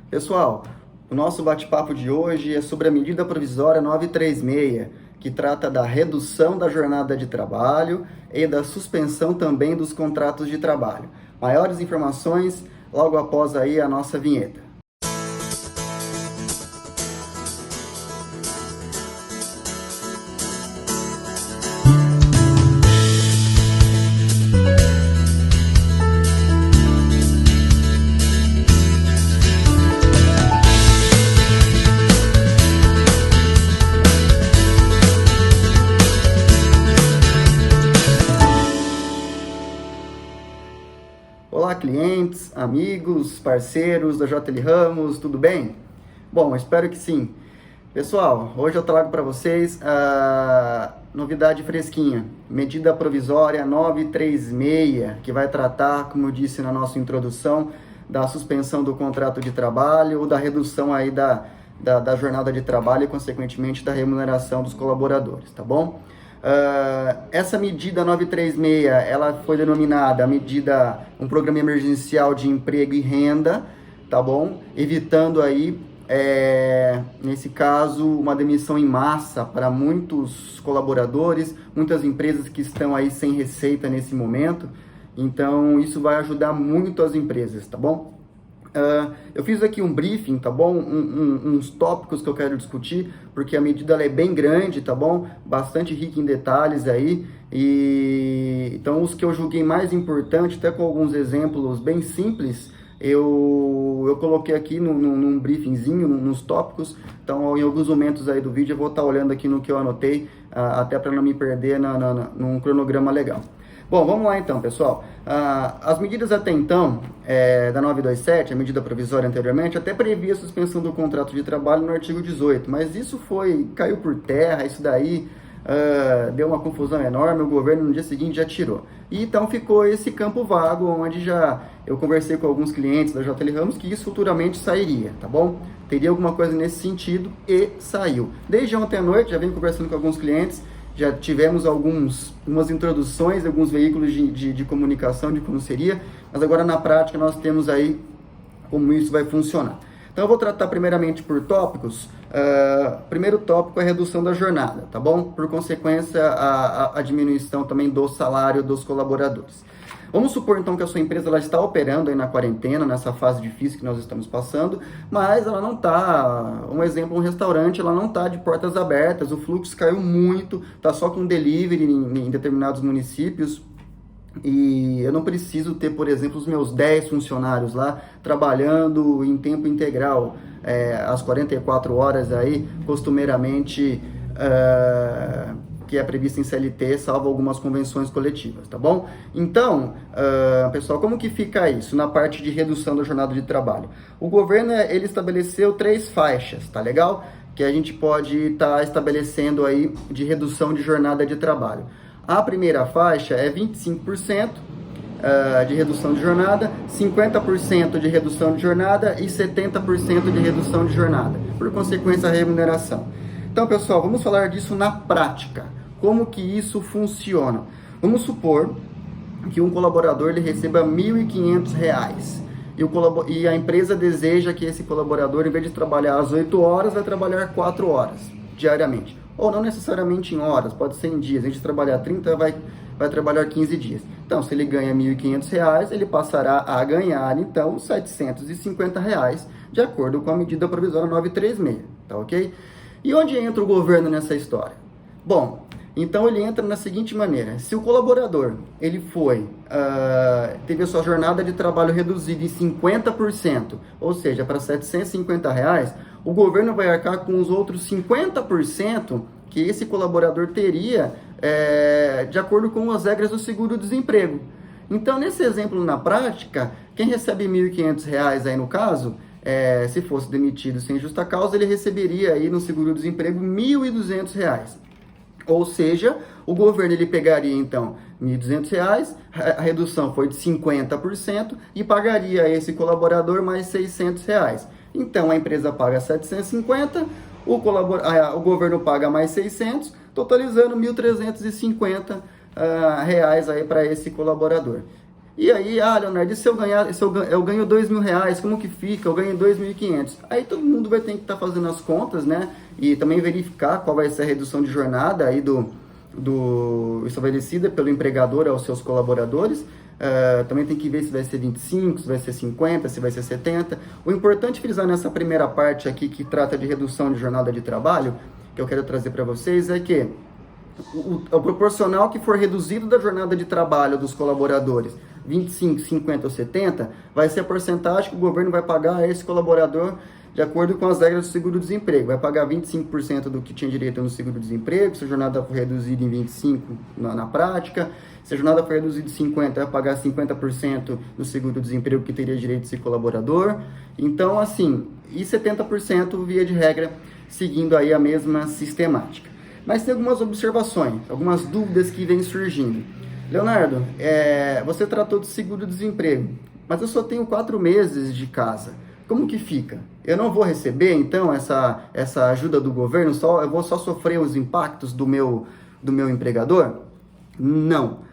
Pessoal, o nosso bate-papo de hoje é sobre a medida provisória 936, que trata da redução da jornada de trabalho e da suspensão também dos contratos de trabalho. Maiores informações logo após aí a nossa vinheta. Olá, clientes, amigos, parceiros da JL Ramos, tudo bem? Bom, espero que sim. Pessoal, hoje eu trago para vocês a novidade fresquinha, medida provisória 936, que vai tratar, como eu disse na nossa introdução, da suspensão do contrato de trabalho ou da redução aí da jornada de trabalho e, consequentemente, da remuneração dos colaboradores, tá bom? Essa medida 936, ela foi denominada um programa emergencial de emprego e renda, tá bom? Evitando aí, nesse caso, uma demissão em massa para muitos colaboradores, muitas empresas que estão aí sem receita nesse momento. Então, isso vai ajudar muito as empresas, tá bom? Eu fiz aqui um briefing, tá bom? Uns tópicos que eu quero discutir, porque a medida ela é bem grande, tá bom? Bastante rica em detalhes aí. Então, os que eu julguei mais importante, até com alguns exemplos bem simples, eu coloquei aqui num briefingzinho, nos tópicos. Então, em alguns momentos aí do vídeo, eu vou estar olhando aqui no que eu anotei, até para não me perder num cronograma legal. Bom, vamos lá então, pessoal. As medidas até então, da 927, a medida provisória anteriormente, até previa a suspensão do contrato de trabalho no artigo 18, mas isso caiu por terra, isso daí deu uma confusão enorme, o governo no dia seguinte já tirou. E então ficou esse campo vago, onde eu conversei com alguns clientes da JL Ramos que isso futuramente sairia, tá bom? Teria alguma coisa nesse sentido e saiu. Desde ontem à noite, já venho conversando com alguns clientes, já tivemos algumas introduções, alguns veículos de comunicação de como seria, mas agora na prática nós temos aí como isso vai funcionar. Então eu vou tratar primeiramente por tópicos. Primeiro tópico é a redução da jornada, tá bom? Por consequência, a diminuição também do salário dos colaboradores. Vamos supor, então, que a sua empresa ela está operando aí na quarentena, nessa fase difícil que nós estamos passando, mas ela não está, um exemplo, um restaurante, ela não está de portas abertas, o fluxo caiu muito, está só com delivery em determinados municípios, e eu não preciso ter, por exemplo, os meus 10 funcionários lá trabalhando em tempo integral, às 44 horas aí, costumeiramente, que é previsto em CLT, salvo algumas convenções coletivas, tá bom? Então, pessoal, como que fica isso na parte de redução da jornada de trabalho? O governo, ele estabeleceu 3 faixas, tá legal? Que a gente pode estar estabelecendo aí de redução de jornada de trabalho. A primeira faixa é 25% de redução de jornada, 50% de redução de jornada e 70% de redução de jornada, por consequência a remuneração. Então, pessoal, vamos falar disso na prática. Como que isso funciona? Vamos supor que um colaborador ele receba R$ 1.500 e a empresa deseja que esse colaborador, em vez de trabalhar às 8 horas, vai trabalhar 4 horas diariamente. Ou não necessariamente em horas, pode ser em dias. A gente trabalhar 30, vai trabalhar 15 dias. Então, se ele ganha R$ 1.500, ele passará a ganhar, então, R$ 750, de acordo com a medida provisória 936, tá ok? E onde entra o governo nessa história? Bom, então ele entra na seguinte maneira: se o colaborador ele teve a sua jornada de trabalho reduzida em 50%, ou seja, para R$ 750, o governo vai arcar com os outros 50% que esse colaborador teria de acordo com as regras do seguro-desemprego. Então, nesse exemplo, na prática, quem recebe R$ 1.500 aí no caso, se fosse demitido sem justa causa, ele receberia aí no seguro-desemprego R$ 1.200. Ou seja, o governo ele pegaria então R$ 1.200, a redução foi de 50% e pagaria a esse colaborador mais R$ 600. Então a empresa paga 750, o governo paga mais 600, totalizando R$ 1.350 aí para esse colaborador. E aí, Leonardo, e se eu ganhar, eu ganho R$ 2.000, como que fica? Eu ganho 2.500. Aí todo mundo vai ter que estar fazendo as contas, né? E também verificar qual vai ser a redução de jornada aí do estabelecida pelo empregador aos seus colaboradores. Também tem que ver se vai ser 25, se vai ser 50, se vai ser 70. O importante frisar nessa primeira parte aqui, que trata de redução de jornada de trabalho, que eu quero trazer para vocês, é que o proporcional que for reduzido da jornada de trabalho dos colaboradores, 25, 50 ou 70, vai ser a porcentagem que o governo vai pagar a esse colaborador de acordo com as regras do seguro-desemprego. Vai pagar 25% do que tinha direito no seguro-desemprego, se a jornada for reduzida em 25% na prática. Se a jornada for reduzida em 50%, vai pagar 50% no seguro-desemprego que teria direito esse colaborador. Então, assim, e 70% via de regra, seguindo aí a mesma sistemática. Mas tem algumas observações, algumas dúvidas que vêm surgindo. Leonardo, você tratou de seguro-desemprego, mas eu só tenho 4 meses de casa. Como que fica? Eu não vou receber, então, essa ajuda do governo? Eu vou só sofrer os impactos do meu empregador? Não.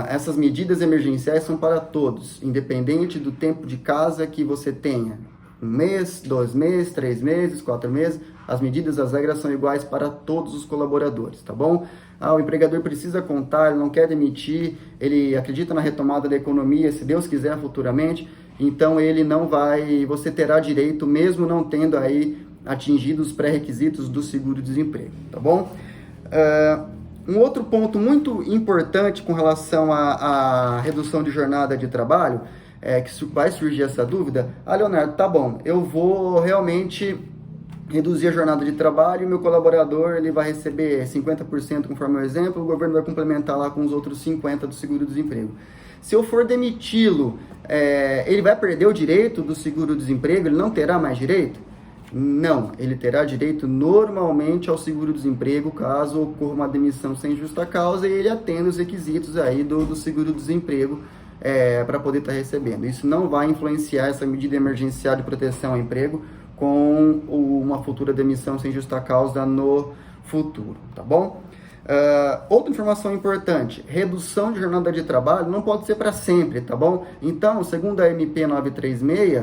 Essas medidas emergenciais são para todos, independente do tempo de casa que você tenha. 1 mês, 2 meses, 3 meses, 4 meses. As medidas, as regras são iguais para todos os colaboradores, tá bom? O empregador precisa contar, ele não quer demitir, ele acredita na retomada da economia, se Deus quiser, futuramente. Então, você terá direito, mesmo não tendo aí atingido os pré-requisitos do seguro-desemprego, tá bom? Um outro ponto muito importante com relação à redução de jornada de trabalho, que vai surgir essa dúvida. Leonardo, tá bom, eu vou realmente reduzir a jornada de trabalho e meu colaborador ele vai receber 50% conforme o exemplo, o governo vai complementar lá com os outros 50% do seguro-desemprego. Se eu for demiti-lo, ele vai perder o direito do seguro-desemprego? Ele não terá mais direito? Não, ele terá direito normalmente ao seguro-desemprego caso ocorra uma demissão sem justa causa e ele atenda os requisitos aí do seguro-desemprego para poder estar recebendo. Isso não vai influenciar essa medida emergencial de proteção ao emprego com uma futura demissão sem justa causa no futuro, tá bom? Outra informação importante, redução de jornada de trabalho não pode ser para sempre, tá bom? Então, segundo a MP 936,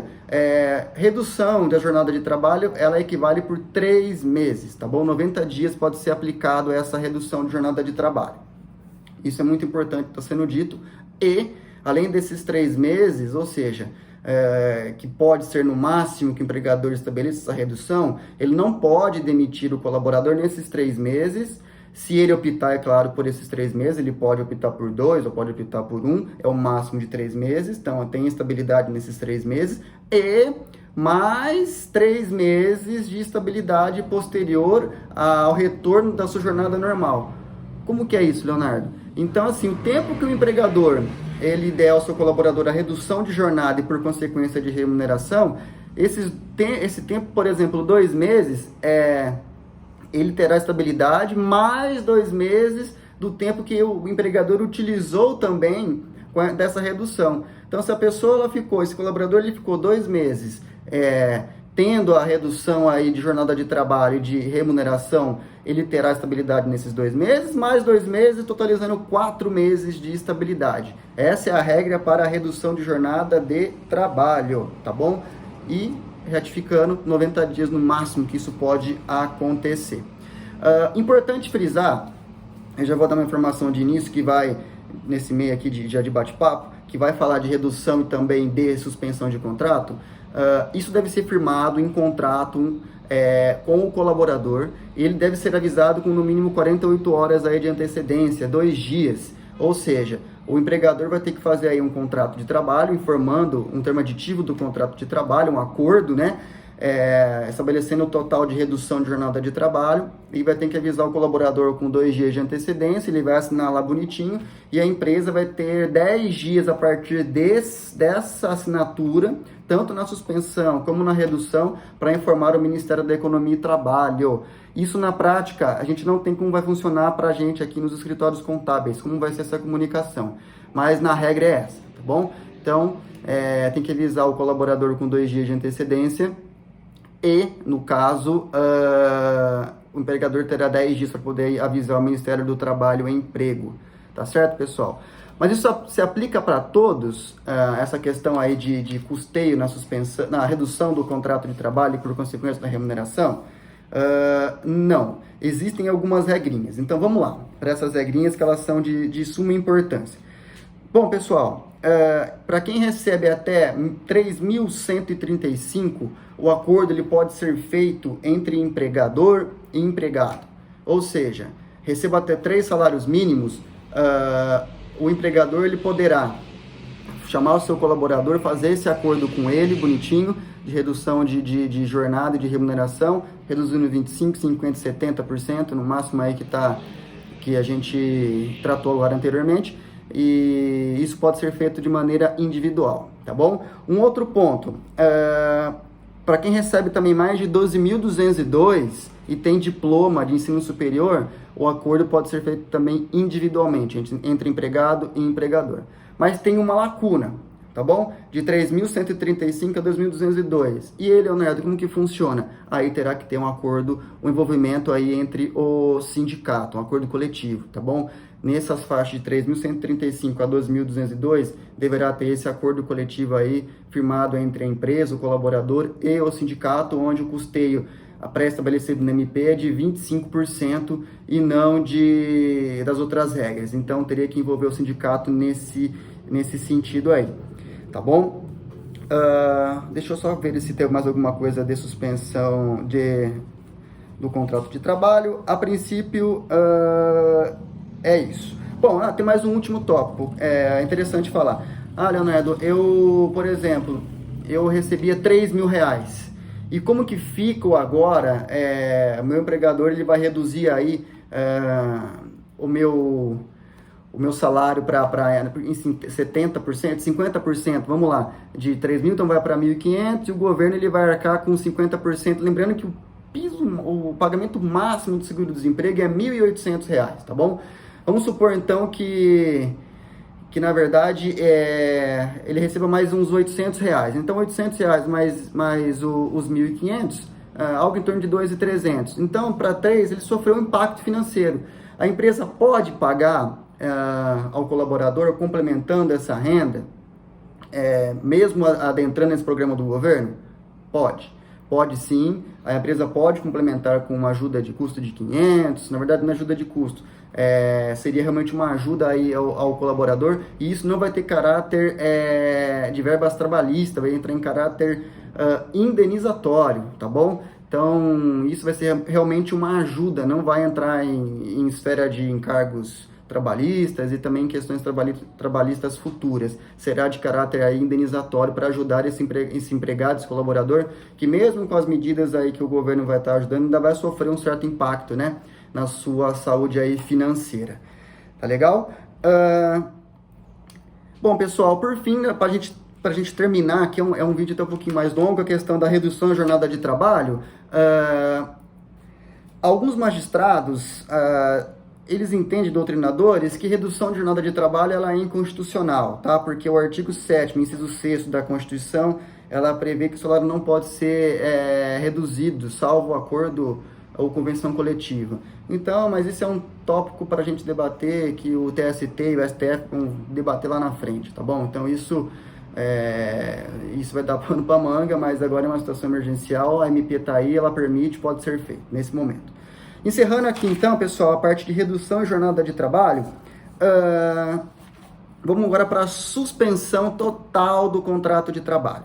redução da jornada de trabalho, ela equivale por 3 meses, tá bom? 90 dias pode ser aplicado essa redução de jornada de trabalho. Isso é muito importante, está sendo dito. E, além desses 3 meses, ou seja, que pode ser no máximo que o empregador estabeleça essa redução, ele não pode demitir o colaborador nesses 3 meses. Se ele optar, é claro, por esses 3 meses, ele pode optar por 2 ou pode optar por 1, é o máximo de 3 meses, então tem estabilidade nesses 3 meses, e mais 3 meses de estabilidade posterior ao retorno da sua jornada normal. Como que é isso, Leonardo? Então, assim, o tempo que o empregador ele der ao seu colaborador a redução de jornada e, por consequência, de remuneração, esse tempo, por exemplo, 2 meses, ele terá estabilidade, mais 2 meses do tempo que o empregador utilizou também dessa redução. Então, se a pessoa esse colaborador ele ficou 2 meses tendo a redução aí de jornada de trabalho e de remuneração, ele terá estabilidade nesses 2 meses, mais 2 meses, totalizando 4 meses de estabilidade. Essa é a regra para a redução de jornada de trabalho, tá bom? E ratificando, 90 dias no máximo que isso pode acontecer. Importante frisar, eu já vou dar uma informação de início que vai, nesse meio aqui de bate-papo, que vai falar de redução e também de suspensão de contrato. Isso deve ser firmado em contrato com o colaborador, e ele deve ser avisado com no mínimo 48 horas aí de antecedência, 2 dias. Ou seja, o empregador vai ter que fazer aí um contrato de trabalho, informando um termo aditivo do contrato de trabalho, um acordo, né? Estabelecendo o total de redução de jornada de trabalho, e vai ter que avisar o colaborador com 2 dias de antecedência, ele vai assinar lá bonitinho, e a empresa vai ter 10 dias a partir dessa assinatura, tanto na suspensão como na redução, para informar o Ministério da Economia e Trabalho. Isso na prática, a gente não tem como vai funcionar para a gente aqui nos escritórios contábeis, como vai ser essa comunicação, mas na regra é essa, tá bom? Então, tem que avisar o colaborador com 2 dias de antecedência, e, no caso, o empregador terá 10 dias para poder avisar o Ministério do Trabalho e Emprego. Tá certo, pessoal? Mas isso se aplica para todos, essa questão aí de custeio na suspensão, na redução do contrato de trabalho e por consequência da remuneração? Não. Existem algumas regrinhas. Então vamos lá, para essas regrinhas que elas são de suma importância. Bom, pessoal, para quem recebe até 3.135, o acordo ele pode ser feito entre empregador e empregado. Ou seja, receba até 3 salários mínimos, o empregador ele poderá chamar o seu colaborador, fazer esse acordo com ele, bonitinho, de redução de jornada e de remuneração, reduzindo 25%, 50%, 70%, no máximo aí que a gente tratou agora anteriormente, e isso pode ser feito de maneira individual, tá bom? Um outro ponto, para quem recebe também mais de 12.202 e tem diploma de ensino superior, o acordo pode ser feito também individualmente, entre empregado e empregador. Mas tem uma lacuna, tá bom? De 3.135 a 2.202. E ele, Leonardo, como que funciona? Aí terá que ter um acordo, um envolvimento aí entre o sindicato, um acordo coletivo, tá bom? Nessas faixas de 3.135 a 2.202, deverá ter esse acordo coletivo aí, firmado entre a empresa, o colaborador e o sindicato, onde o custeio pré-estabelecido no MP é de 25% e não das outras regras. Então, teria que envolver o sindicato nesse sentido aí, tá bom? Deixa eu só ver se tem mais alguma coisa de suspensão do contrato de trabalho. A princípio, é isso. Bom, tem mais um último tópico, é interessante falar. Leonardo, por exemplo, eu recebia R$3.000. E como que fica agora, o meu empregador ele vai reduzir aí o meu salário para 70%, 50%, vamos lá, de 3.000, então vai para 1.500 e o governo ele vai arcar com 50%, lembrando que o pagamento máximo do seguro-desemprego é R$1.800, tá bom? Vamos supor então que na verdade ele receba mais uns R$800. Então R$800 mais os 1.500, algo em torno de 2.300. Então para 3 ele sofreu um impacto financeiro. A empresa pode pagar ao colaborador complementando essa renda, mesmo adentrando esse programa do governo? Pode sim, a empresa pode complementar com uma ajuda de custo de 500, na verdade não é ajuda de custo, seria realmente uma ajuda aí ao colaborador, e isso não vai ter caráter de verbas trabalhistas, vai entrar em caráter indenizatório, tá bom? Então, isso vai ser realmente uma ajuda, não vai entrar em esfera de encargos trabalhistas e também questões trabalhistas futuras. Será de caráter aí indenizatório para ajudar esse empregado, esse colaborador, que mesmo com as medidas aí que o governo vai estar ajudando, ainda vai sofrer um certo impacto, né, na sua saúde aí financeira. Tá legal? Bom, pessoal, por fim, né, para a gente terminar, aqui é um vídeo até um pouquinho mais longo, a questão da redução da jornada de trabalho. Alguns magistrados, eles entendem, doutrinadores, que redução de jornada de trabalho ela é inconstitucional, tá? Porque o artigo 7º, inciso 6º da Constituição, ela prevê que o salário não pode ser reduzido, salvo acordo ou convenção coletiva. Então, mas isso é um tópico para a gente debater, que o TST e o STF vão debater lá na frente, tá bom? Então, isso vai dar pano para manga, mas agora é uma situação emergencial, a MP está aí, ela permite, pode ser feito nesse momento. Encerrando aqui então, pessoal, a parte de redução e jornada de trabalho, vamos agora para a suspensão total do contrato de trabalho.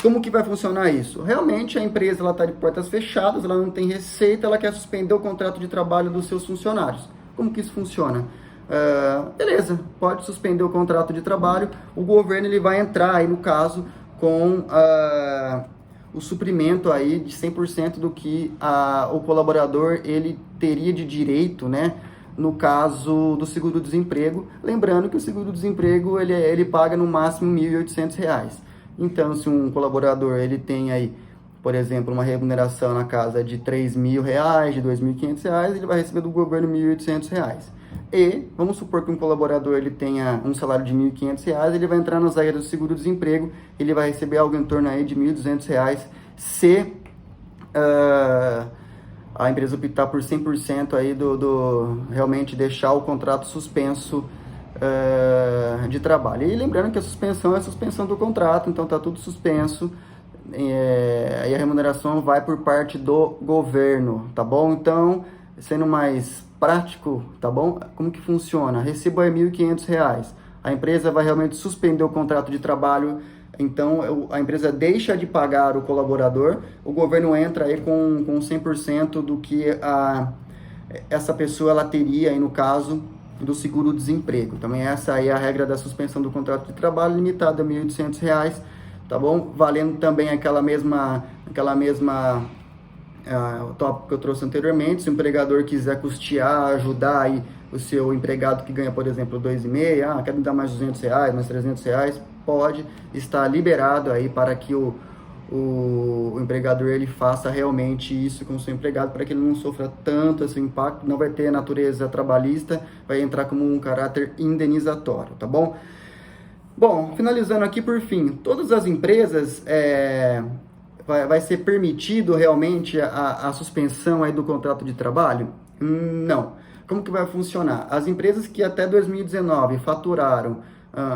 Como que vai funcionar isso? Realmente a empresa está de portas fechadas, ela não tem receita, ela quer suspender o contrato de trabalho dos seus funcionários. Como que isso funciona? Beleza, pode suspender o contrato de trabalho, o governo ele vai entrar aí no caso com o suprimento aí de 100% do que o colaborador ele teria de direito, né, no caso do seguro-desemprego, lembrando que o seguro-desemprego ele paga no máximo R$1.800. Então, se um colaborador ele tem aí, por exemplo, uma remuneração na casa de R$3.000, de R$2.500, ele vai receber do governo R$1.800. E vamos supor que um colaborador ele tenha um salário de R$1.500, ele vai entrar nas regras do seguro-desemprego, ele vai receber algo em torno aí de R$1.200 se a empresa optar por 100% aí realmente deixar o contrato suspenso de trabalho. E lembrando que a suspensão é a suspensão do contrato, então está tudo suspenso, e a remuneração vai por parte do governo, tá bom? Então, sendo mais prático, tá bom? Como que funciona? Recibo é R$ 1.500, a empresa vai realmente suspender o contrato de trabalho, então a empresa deixa de pagar o colaborador, o governo entra aí com 100% do que essa pessoa ela teria aí no caso do seguro-desemprego. Também essa aí é a regra da suspensão do contrato de trabalho, limitada a R$ 1.800, tá bom? Valendo também aquela mesma o tópico que eu trouxe anteriormente. Se o empregador quiser custear, ajudar aí o seu empregado que ganha, por exemplo, 2,5, quer me dar mais R$ 200, mais R$ 300, pode estar liberado aí para que o empregador ele faça realmente isso com o seu empregado, para que ele não sofra tanto esse impacto, não vai ter natureza trabalhista, vai entrar como um caráter indenizatório, tá bom? Bom, finalizando aqui por fim, todas as empresas vai ser permitido realmente a suspensão aí do contrato de trabalho? Não. Como que vai funcionar? As empresas que até 2019 faturaram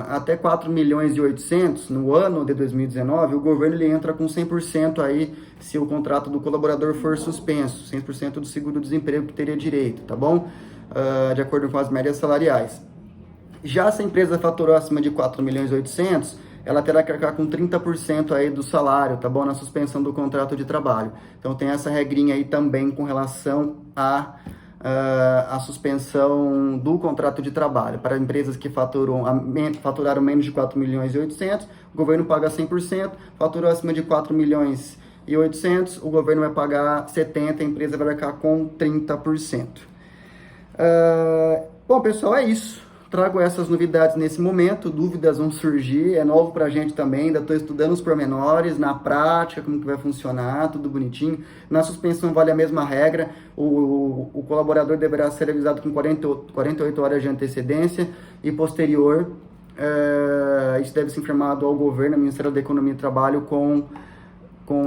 até 4 milhões e 800 no ano de 2019, o governo ele entra com 100% aí se o contrato do colaborador for suspenso, 100% do seguro-desemprego que teria direito, tá bom? De acordo com as médias salariais. Já se a empresa faturou acima de 4 milhões e 800, ela terá que arcar com 30% aí do salário, tá bom? Na suspensão do contrato de trabalho. Então tem essa regrinha aí também com relação a suspensão do contrato de trabalho. Para empresas que faturaram menos de 4 milhões e 800, o governo paga 100%, faturou acima de 4 milhões e 800, o governo vai pagar 70%, a empresa vai arcar com 30%. Bom, pessoal, é isso. Trago essas novidades nesse momento, dúvidas vão surgir, é novo pra gente também, ainda estou estudando os pormenores, na prática, como que vai funcionar, tudo bonitinho. Na suspensão vale a mesma regra, o colaborador deverá ser avisado com 48 horas de antecedência e posterior, isso deve ser informado ao governo, ao Ministério da Economia e Trabalho, com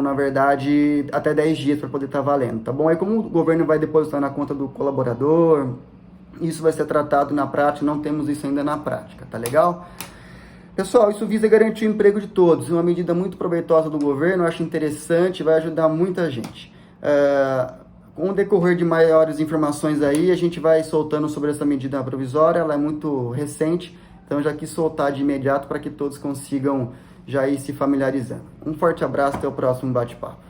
na verdade, até 10 dias para poder estar valendo, tá bom? Aí como o governo vai depositar na conta do colaborador, isso vai ser tratado na prática, não temos isso ainda na prática, tá legal? Pessoal, isso visa garantir o emprego de todos, uma medida muito proveitosa do governo, eu acho interessante, vai ajudar muita gente. Com o decorrer de maiores informações aí, a gente vai soltando sobre essa medida provisória, ela é muito recente, então eu já quis soltar de imediato para que todos consigam já ir se familiarizando. Um forte abraço, até o próximo bate-papo.